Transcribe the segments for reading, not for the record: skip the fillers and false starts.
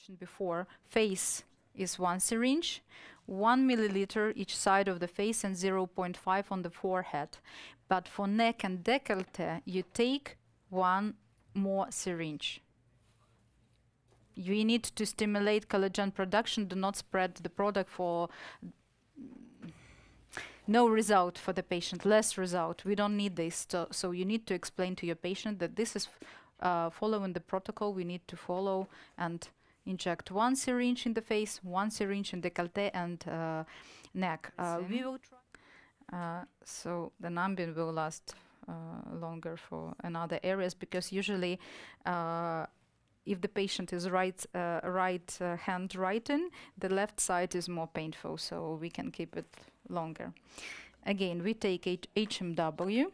mentioned before, face is 1 syringe, 1 milliliter each side of the face and 0.5 on the forehead. But for neck and décolleté, you take 1 more syringe. You need to stimulate collagen production, do not spread the product for no result for the patient, less result. We don't need this. So you need to explain to your patient that this is following the protocol we need to follow, and inject 1 syringe in the face, 1 syringe in décolleté and neck. We will try. So the Nambien will last longer for another areas, because usually if the patient is right hand writing, the left side is more painful, so we can keep it longer. Again, we take HMW.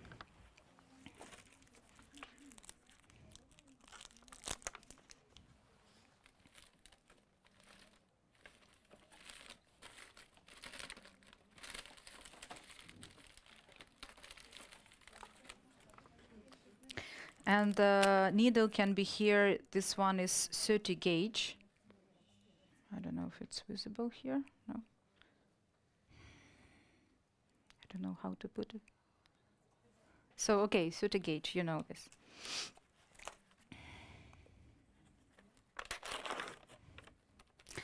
And the needle can be here. This one is 30 gauge. I don't know if it's visible here. No. I don't know how to put it. So, okay, 30 gauge, you know this.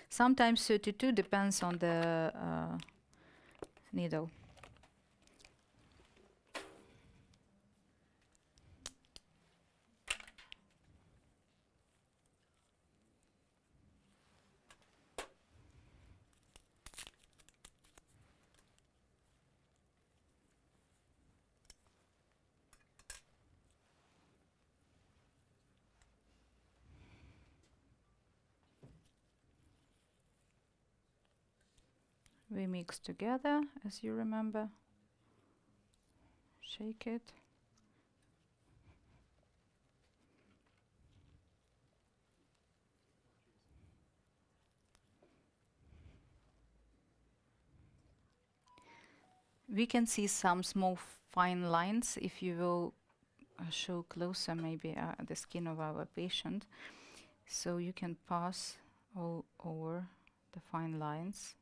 Sometimes 32, depends on the needle. We mix together, as you remember. Shake it. We can see some small fine lines if you will show closer maybe the skin of our patient. So you can pass all over the fine lines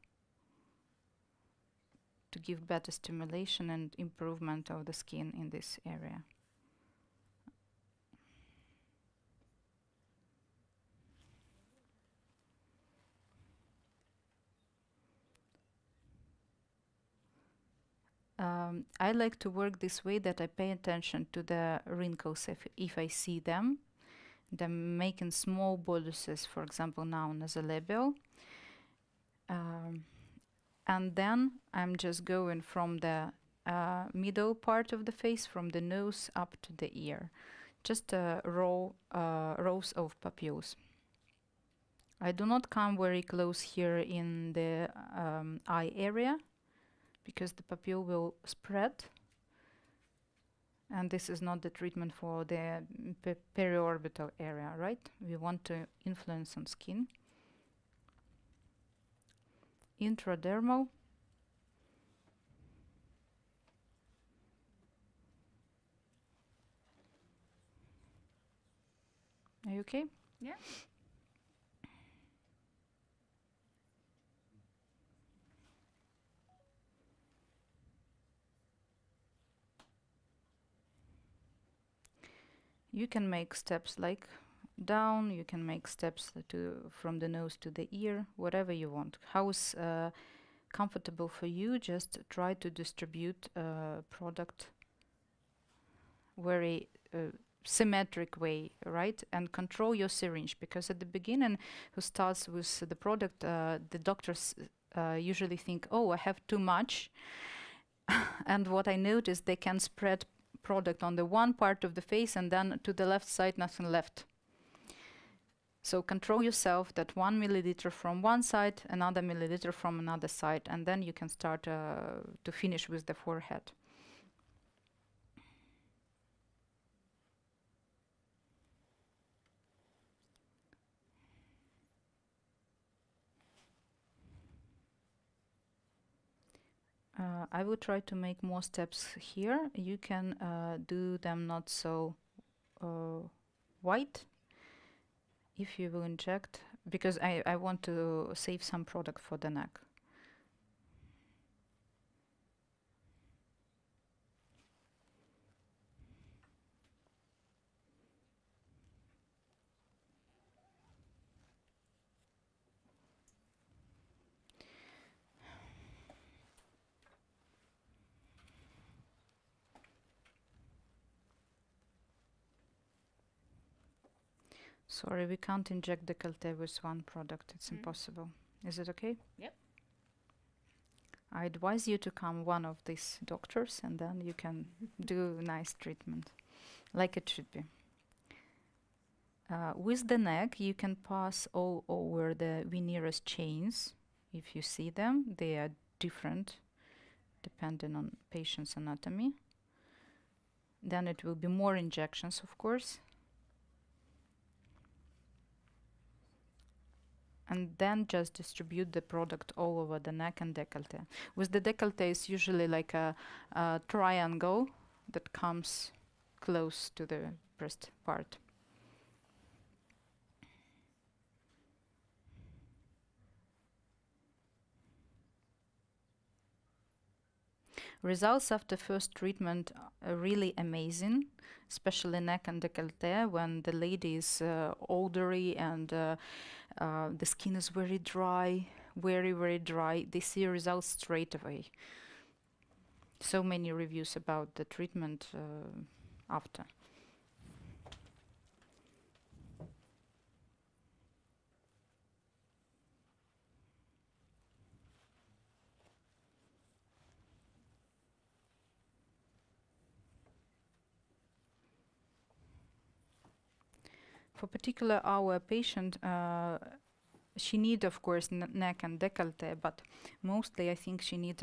to give better stimulation and improvement of the skin in this area. I like to work this way, that I pay attention to the wrinkles if I see them. I'm making small boluses, for example, now nasolabial. And then I'm just going from the middle part of the face, from the nose up to the ear. Just rows of papules. I do not come very close here in the eye area, because the papule will spread. And this is not the treatment for the periorbital area, right? We want to influence on skin. Intradermal. Are you okay? Yeah. You can make steps like down, you can make steps from the nose to the ear, whatever you want. How is comfortable for you, just try to distribute product very symmetric way, right? And control your syringe, because at the beginning, who starts with the product, the doctors usually think, oh, I have too much. And what I noticed, they can spread product on the one part of the face, and then to the left side, nothing left. So control yourself, that 1 milliliter from one side, another milliliter from another side, and then you can start to finish with the forehead. I will try to make more steps here. You can do them not so white. If you will inject because I want to save some product for the neck. Sorry, we can't inject décolleté with one product. It's impossible. Is it okay? Yep. I advise you to come one of these doctors, and then you can do nice treatment, like it should be. With the neck, you can pass all over the veneerous chains. If you see them, they are different depending on patient's anatomy. Then it will be more injections, of course. And then just distribute the product all over the neck and décolleté. With the décolleté, it's usually like a triangle that comes close to the breast part. Results after first treatment are really amazing, especially neck and décolleté when the lady is oldery and the skin is very dry, very dry. They see results straight away. So many reviews about the treatment after. For particular our patient, she need of course neck and décolleté, but mostly I think she need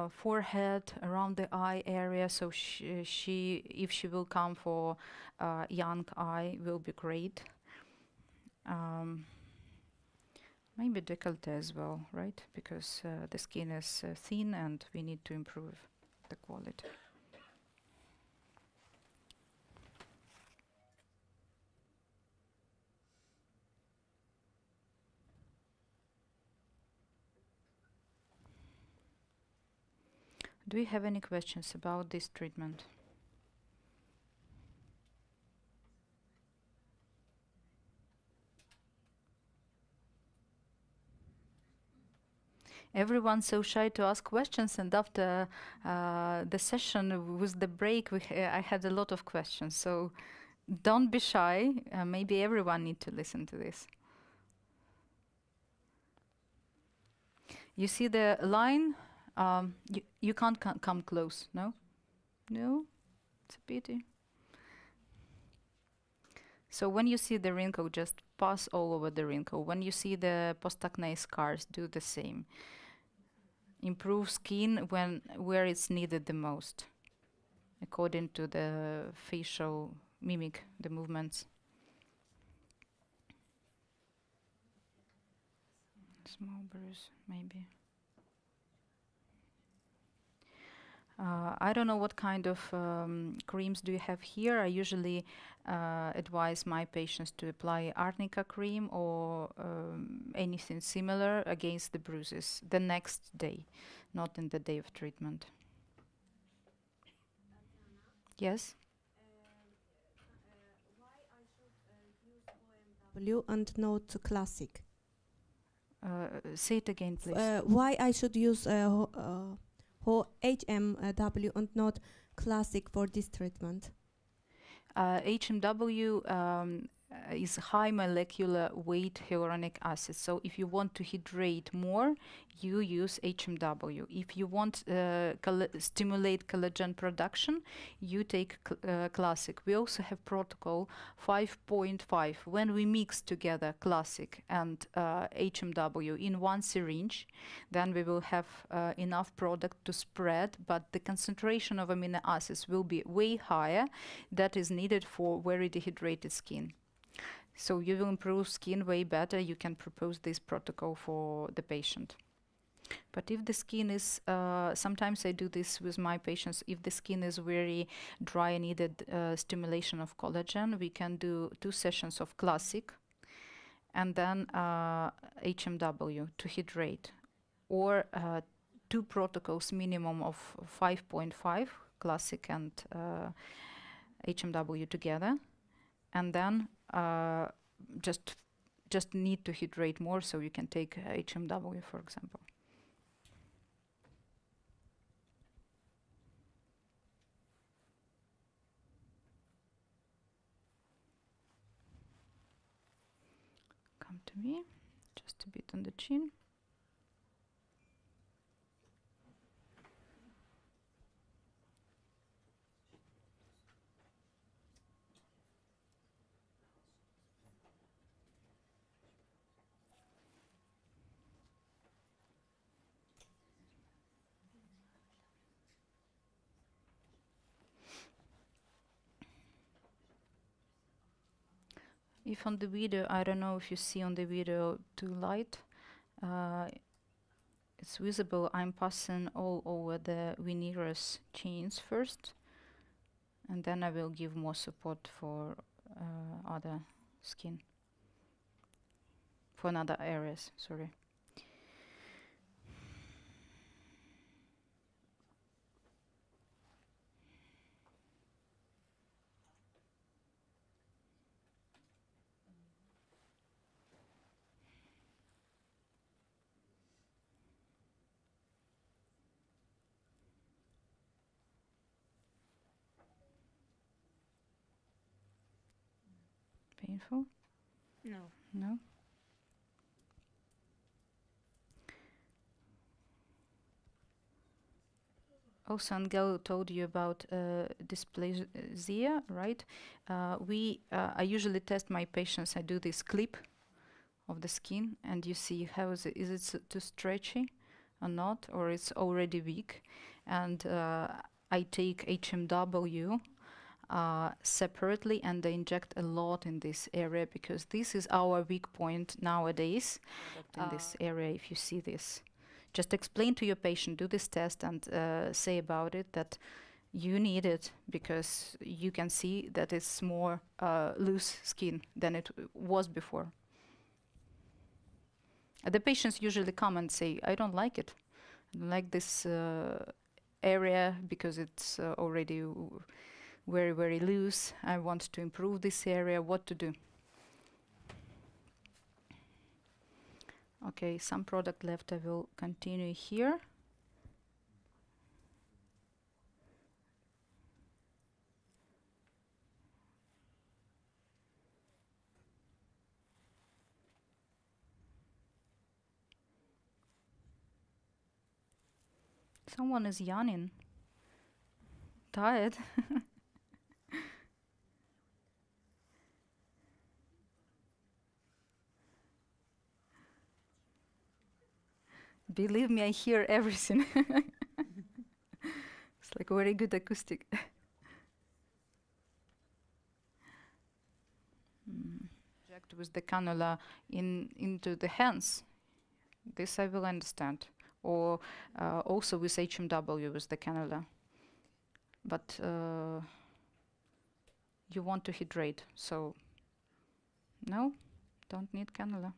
forehead, around the eye area. So she if she will come for young eye, will be great. Maybe décolleté as well, right? Because the skin is thin and we need to improve the quality. Do you have any questions about this treatment? Everyone's so shy to ask questions, and after the session with the break, I had a lot of questions. So don't be shy. Maybe everyone need to listen to this. You see the line? You can't come close, no? No? It's a pity. So when you see the wrinkle, just pass all over the wrinkle. When you see the post-acne scars, do the same. Improve skin where it's needed the most, according to the facial mimic, the movements. Small bruise, maybe. I don't know what kind of creams do you have here. I usually advise my patients to apply arnica cream or anything similar against the bruises the next day, not in the day of treatment. Yes? Why I should use OMW and not classic? Say it again, please. Why I should use HMW and not classic for this treatment? HMW is high molecular weight hyaluronic acid. So if you want to hydrate more, you use HMW. If you want stimulate collagen production, you take classic. We also have protocol 5.5. When we mix together classic and HMW in one syringe, then we will have enough product to spread, but the concentration of amino acids will be way higher. That is needed for very dehydrated skin. So you will improve skin way better. You can propose this protocol for the patient. But if the skin is, sometimes I do this with my patients, if the skin is very dry and needed stimulation of collagen, we can do 2 sessions of classic and then HMW to hydrate, or 2 protocols minimum of 5.5 classic and HMW together, and then just need to hydrate more, so you can take HMW, for example. Come to me, just a bit on the chin. If on the video, I don't know if you see on the video too light, it's visible. I'm passing all over the veneerous chains first, and then I will give more support for other skin, for other areas, sorry. Painful? No. No? Also, Angel told you about dysplasia, right? I usually test my patients. I do this clip of the skin, and you see how is it too stretchy or not, or it's already weak. And I take HMW separately, and I inject a lot in this area, because this is our weak point nowadays in this area. If you see this, just explain to your patient, do this test, and say about it that you need it, because you can see that it's more loose skin than it was before. The patients usually come and say, I don't like it. I don't like this area because it's already very, very loose. I want to improve this area. What to do? Okay, some product left. I will continue here. Someone is yawning. Tired. Believe me, I hear everything. It's like very good acoustic. Inject with the cannula into the hands. This I will understand. Or also with HMW with the cannula. But you want to hydrate, so no, don't need cannula.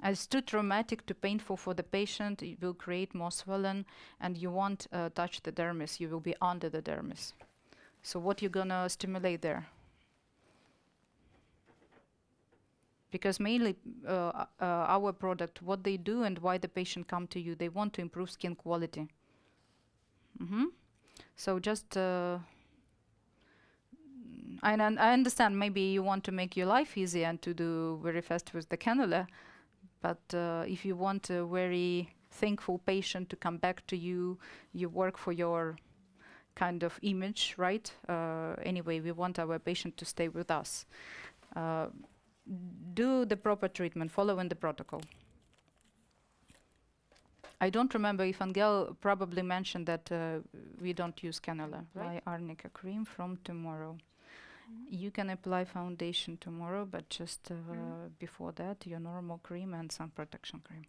It's too traumatic, too painful for the patient. It will create more swelling, and you won't touch the dermis. You will be under the dermis. So what you're gonna stimulate there? Because mainly our product, what they do and why the patient come to you, they want to improve skin quality. So just I understand maybe you want to make your life easy and to do very fast with the cannula, but if you want a very thankful patient to come back to you, you work for your kind of image, right? Anyway, we want our patient to stay with us. Do the proper treatment, following the protocol. I don't remember if Angel probably mentioned that we don't use cannula. Apply arnica cream from tomorrow. You can apply foundation tomorrow, but just before that, your normal cream and some protection cream.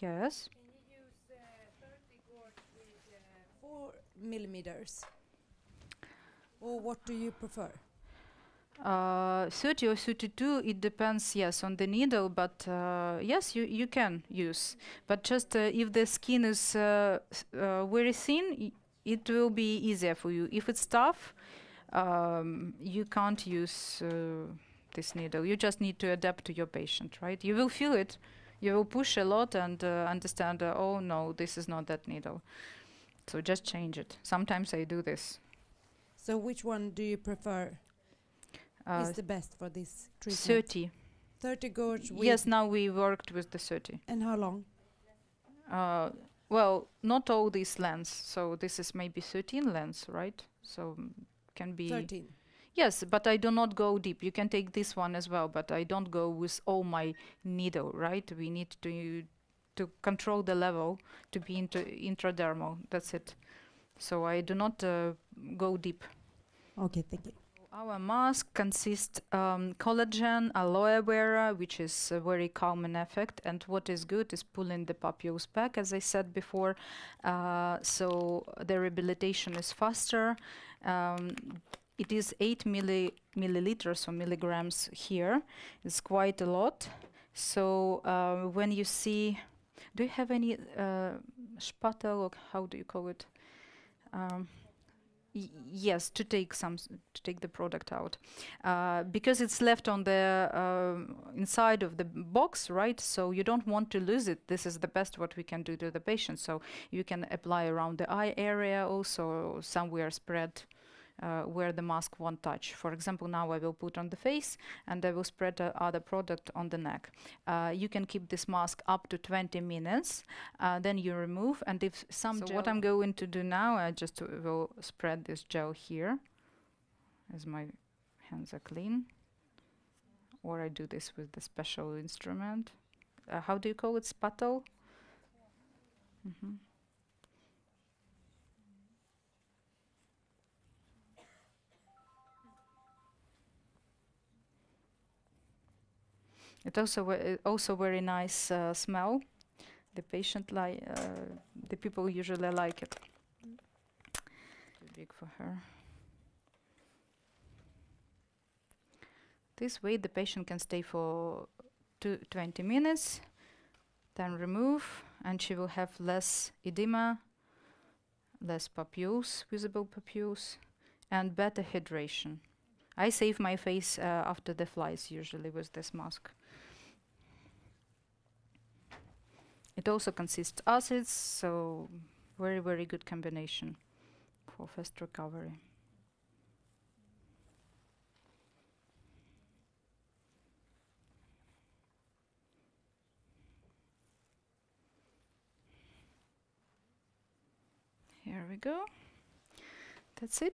Yes. Can you use 30 gauge with 4 millimeters? Or what do you prefer? 30 or 32, it depends, yes, on the needle, but yes, you can use. But just if the skin is very thin, it will be easier for you. If it's tough, you can't use this needle. You just need to adapt to your patient, right? You will feel it. You will push a lot and understand, oh no, this is not that needle. So just change it. Sometimes I do this. So which one do you prefer? Is the best for this treatment? 30. 30 gauge with... Yes, now we worked with the 30. And how long? Well, not all these lengths. So this is maybe 13 lengths, right? So can be... 13. Yes, but I do not go deep. You can take this one as well, but I don't go with all my needle, right? We need to control the level to be intradermal. That's it. So I do not go deep. Okay, thank you. Our mask consists collagen, aloe vera, which is a very calming effect, and what is good is pulling the papules back, as I said before, so the rehabilitation is faster. It is 8 milliliters or milligrams here. It's quite a lot. So when you see, do you have any spatel, or how do you call it? Yes, to take the product out, because it's left on the inside of the box, right? So you don't want to lose it. This is the best what we can do to the patient. So you can apply around the eye area, also somewhere spread where the mask won't touch. For example, now I will put on the face and I will spread the other product on the neck. You can keep this mask up to 20 minutes, then you remove, and if some So gel... What I'm going to do now, I just will spread this gel here, as my hands are clean. Or I do this with the special instrument. How do you call it? Spatel? Mm-hmm. It also very nice smell. The patient the people usually like it. Too big for her. This way the patient can stay for 20 minutes, then remove, and she will have less edema, less papules, visible papules, and better hydration. I save my face after the flies usually with this mask. It also consists acids, so very, very good combination for fast recovery. Here we go. That's it.